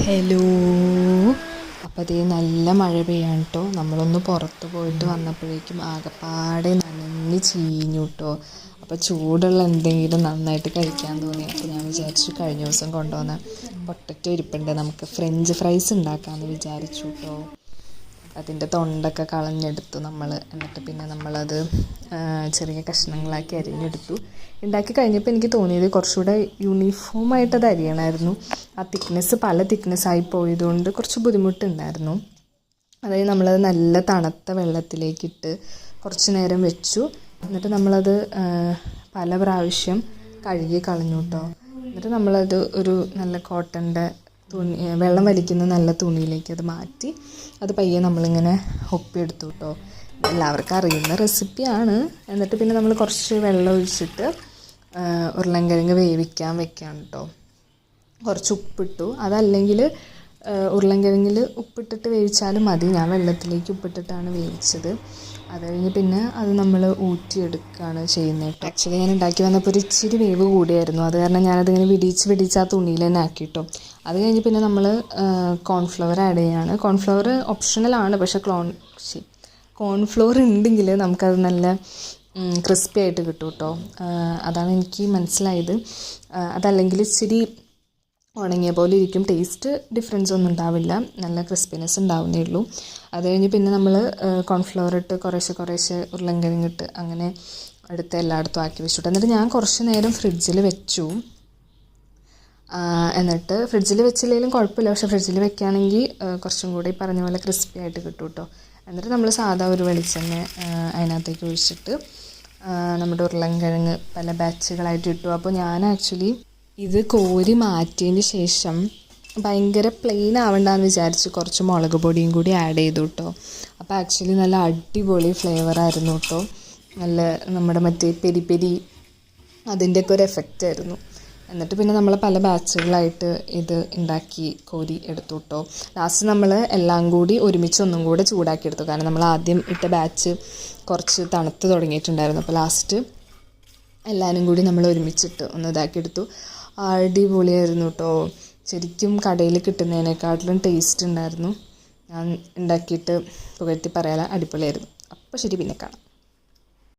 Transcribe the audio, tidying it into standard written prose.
Hello. അപ്പോൾ അതേ നല്ല മഴ പെയ്യാണ് കേട്ടോ. നമ്മളൊന്ന് പുറത്ത് പോയിട്ട് വന്നപ്പോഴേക്കും ആകെപ്പാടെ നനഞ്ഞ് ചീഞ്ഞു കേട്ടോ. അപ്പോൾ ചൂടുള്ള എന്തെങ്കിലും നന്നായിട്ട് കഴിക്കാൻ തോന്നി. അപ്പോൾ ഞാൻ വിചാരിച്ചു കഴിഞ്ഞ ദിവസം കൊണ്ടുവന്ന പൊട്ടറ്റോ ഇരിപ്പുണ്ട്, നമുക്ക് ഫ്രഞ്ച് ഫ്രൈസ് ഉണ്ടാക്കാമെന്ന് വിചാരിച്ചു കേട്ടോ. അതിൻ്റെ തൊണ്ടൊക്കെ കളഞ്ഞെടുത്തു നമ്മൾ. എന്നിട്ട് പിന്നെ നമ്മളത് ചെറിയ കഷ്ണങ്ങളാക്കി അരിഞ്ഞെടുത്തു. ഉണ്ടാക്കി കഴിഞ്ഞപ്പോൾ എനിക്ക് തോന്നിയത് കുറച്ചുകൂടെ യൂണിഫോമായിട്ട് അത് അരിയണമായിരുന്നു. ആ തിക്നെസ് പല തിക്നെസ്സായി പോയതുകൊണ്ട് കുറച്ച് ബുദ്ധിമുട്ടുണ്ടായിരുന്നു. അതായത് നമ്മളത് നല്ല തണുത്ത വെള്ളത്തിലേക്കിട്ട് കുറച്ച് നേരം വെച്ചു. എന്നിട്ട് നമ്മളത് പല പ്രാവശ്യം കഴുകി കളഞ്ഞു കേട്ടോ. എന്നിട്ട് നമ്മളത് ഒരു നല്ല കോട്ടൻ്റെ തുണി, വെള്ളം വലിക്കുന്ന നല്ല തുണിയിലേക്ക് അത് മാറ്റി അത് പയ്യെ നമ്മളിങ്ങനെ ഒപ്പിയെടുത്തു കേട്ടോ. എല്ലാവർക്കും അറിയുന്ന റെസിപ്പിയാണ്. എന്നിട്ട് പിന്നെ നമ്മൾ കുറച്ച് വെള്ളം ഒഴിച്ചിട്ട് ഉരുളൻകിഴങ്ങ് വേവിക്കാൻ വെക്കാം കേട്ടോ. കുറച്ച് ഉപ്പിട്ടു. അതല്ലെങ്കിൽ ഉരുളൻകിഴങ്ങിൽ ഉപ്പിട്ടിട്ട് വേവിച്ചാലും മതി. ഞാൻ വെള്ളത്തിലേക്ക് ഉപ്പിട്ടിട്ടാണ് വേവിച്ചത്. അത് കഴിഞ്ഞ് പിന്നെ അത് നമ്മൾ ഊറ്റിയെടുക്കുകയാണ് ചെയ്യുന്നത് കേട്ടോ. ആക്ച്വലി ഞാൻ ഉണ്ടാക്കി വന്നപ്പോൾ ഒരു ഇച്ചിരി വേവ് കൂടിയായിരുന്നു. അത് കാരണം ഞാനതിങ്ങനെ വിടിച്ച് ആ തുണിയിൽ തന്നെ ആക്കി കേട്ടോ. അത് കഴിഞ്ഞ് പിന്നെ നമ്മൾ കോൺഫ്ലവർ ആഡ് ചെയ്യുകയാണ്. കോൺഫ്ലവർ ഓപ്ഷണലാണ്, പക്ഷേ കോൺഫ്ലവർ ഉണ്ടെങ്കിൽ നമുക്കത് നല്ല ക്രിസ്പി ആയിട്ട് കിട്ടും കേട്ടോ. അതാണ് എനിക്ക് മനസ്സിലായത്. അതല്ലെങ്കിൽ ഇച്ചിരി ഉണങ്ങിയ പോലെ ഇരിക്കും. ടേസ്റ്റ് ഡിഫറൻസ് ഒന്നും ഉണ്ടാവില്ല, നല്ല ക്രിസ്പിനെസ് ഉണ്ടാവുന്നേ ഉള്ളൂ. അത് കഴിഞ്ഞ് പിന്നെ നമ്മൾ കോൺഫ്ലവർ ഇട്ട് കുറേശ്ശെ ഉരുളൻകിഴങ്ങിട്ട് അങ്ങനെ അടുത്ത് എല്ലായിടത്തും ആക്കി വെച്ചിട്ട് എന്നിട്ട് ഞാൻ കുറച്ച് നേരം ഫ്രിഡ്ജിൽ വെച്ചു. എന്നിട്ട് ഫ്രിഡ്ജിൽ വെച്ചില്ലെങ്കിലും കുഴപ്പമില്ല, പക്ഷേ ഫ്രിഡ്ജിൽ വെക്കുകയാണെങ്കിൽ കുറച്ചും കൂടി പറഞ്ഞ പോലെ ക്രിസ്പി ആയിട്ട് കിട്ടും കേട്ടോ. എന്നിട്ട് നമ്മൾ സാധാ ഒരു വെളിച്ചെണ്ണ അതിനകത്തേക്ക് ഒഴിച്ചിട്ട് നമ്മുടെ ഉരുളൻകിഴങ്ങ് പല ബാച്ചുകളായിട്ട് ഇട്ടു. അപ്പോൾ ഞാൻ ആക്ച്വലി ഇത് കോരി മാറ്റിയതിന് ശേഷം ഭയങ്കര പ്ലെയിൻ ആവണ്ടെന്ന് വിചാരിച്ച് കുറച്ച് മുളക് പൊടിയും കൂടി ആഡ് ചെയ്തു കേട്ടോ. അപ്പോൾ ആക്ച്വലി നല്ല അടിപൊളി ഫ്ലേവറായിരുന്നു കേട്ടോ. നല്ല നമ്മുടെ മറ്റേ പെരി അതിൻ്റെയൊക്കെ ഒരു എഫക്റ്റ് ആയിരുന്നു. എന്നിട്ട് പിന്നെ നമ്മൾ പല ബാച്ചുകളായിട്ട് ഇത് ഉണ്ടാക്കി കോരി എടുത്തു കേട്ടോ. ലാസ്റ്റ് നമ്മൾ എല്ലാം കൂടി ഒരുമിച്ച് ഒന്നും കൂടെ ചൂടാക്കി എടുത്തു. കാരണം നമ്മൾ ആദ്യം ഇട്ട ബാച്ച് കുറച്ച് തണുത്ത് തുടങ്ങിയിട്ടുണ്ടായിരുന്നു. അപ്പോൾ ലാസ്റ്റ് എല്ലാവരും കൂടി നമ്മൾ ഒരുമിച്ചിട്ട് ഒന്ന് ഇതാക്കി എടുത്തു. അടിപൊളിയായിരുന്നു കേട്ടോ. ശരിക്കും കടയിൽ കിട്ടുന്നതിനേക്കാട്ടിലും ടേസ്റ്റ് ഉണ്ടായിരുന്നു. ഞാൻ ഉണ്ടാക്കിയിട്ട് പുകഴ്ത്തി പറയാല, അടിപൊളിയായിരുന്നു. അപ്പോൾ ശരി, പിന്നെ കാണാം.